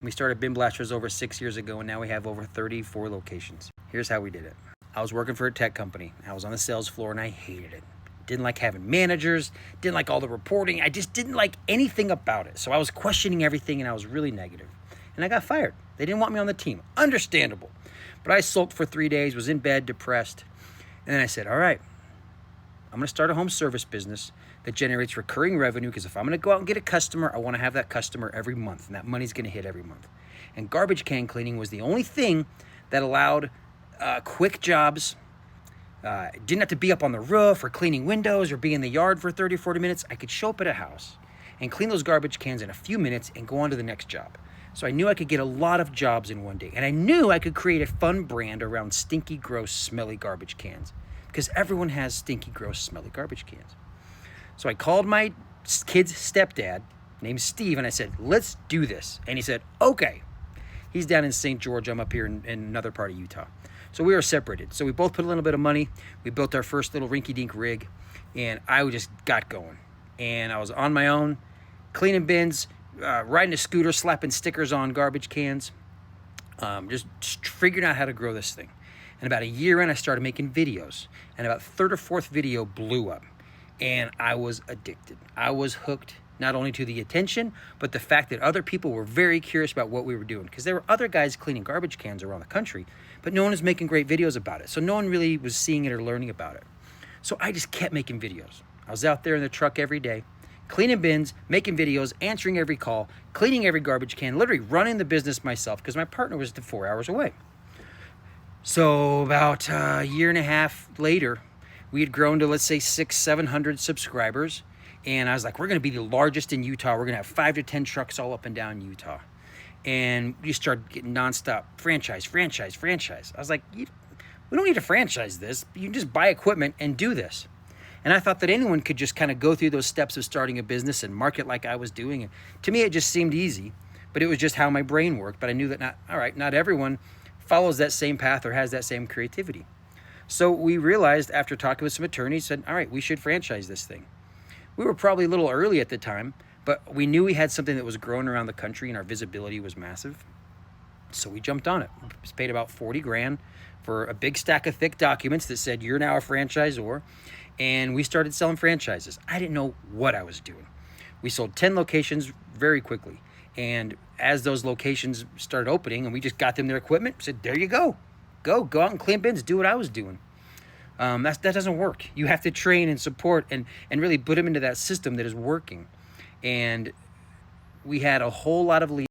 We started Bin Blasters over 6 years ago, and now we have over 34 locations. Here's how we did it. I was working for a tech company. I was on the sales floor, and I hated it. Didn't like having managers, didn't like all the reporting. I just didn't like anything about it. So I was questioning everything, and I was really negative. And I got fired. They didn't want me on the team. Understandable. But I sulked for 3 days, was in bed, depressed. And then I said, all right, I'm going to start a home service business that generates recurring revenue, because if I'm going to go out and get a customer, I want to have that customer every month, and that money's going to hit every month. And garbage can cleaning was the only thing that allowed quick jobs. Didn't have to be up on the roof or cleaning windows or be in the yard for 30, 40 minutes. I could show up at a house and clean those garbage cans in a few minutes and go on to the next job. So I knew I could get a lot of jobs in one day. And I knew I could create a fun brand around stinky, gross, smelly garbage cans, because everyone has stinky, gross, smelly garbage cans. So I called my kid's stepdad, named Steve, and I said, let's do this. And he said, okay. He's down in St. George. I'm up here in another part of Utah. So we were separated. So we both put a little bit of money. We built our first little rinky-dink rig, and I just got going. And I was on my own, cleaning bins, riding a scooter, slapping stickers on garbage cans, just figuring out how to grow this thing. And about a year in, I started making videos. And about third or fourth video blew up. And I was addicted. I was hooked, not only to the attention, but the fact that other people were very curious about what we were doing. Because there were other guys cleaning garbage cans around the country, but no one was making great videos about it. So no one really was seeing it or learning about it. So I just kept making videos. I was out there in the truck every day, cleaning bins, making videos, answering every call, cleaning every garbage can, literally running the business myself, because my partner was 4 hours away. So about a year and a half later, we had grown to, let's say, 600-700 subscribers. And I was like, we're going to be the largest in Utah. We're going to have 5 to 10 trucks all up and down Utah. And we started getting nonstop franchise. I was like, we don't need to franchise this. You can just buy equipment and do this. And I thought that anyone could just kind of go through those steps of starting a business and market like I was doing. And to me, it just seemed easy, but it was just how my brain worked. But I knew that not everyone follows that same path or has that same creativity. So we realized, after talking with some attorneys, said, all right, we should franchise this thing. We were probably a little early at the time, but we knew we had something that was growing around the country and our visibility was massive. So we jumped on it. We paid about 40 grand for a big stack of thick documents that said, you're now a franchisor. And we started selling franchises. I didn't know what I was doing. We sold 10 locations very quickly. And as those locations started opening and we just got them their equipment, said, there you go. Go out and clean bins, do what I was doing. That doesn't work. You have to train and support and really put them into that system that is working. And we had a whole lot of leads.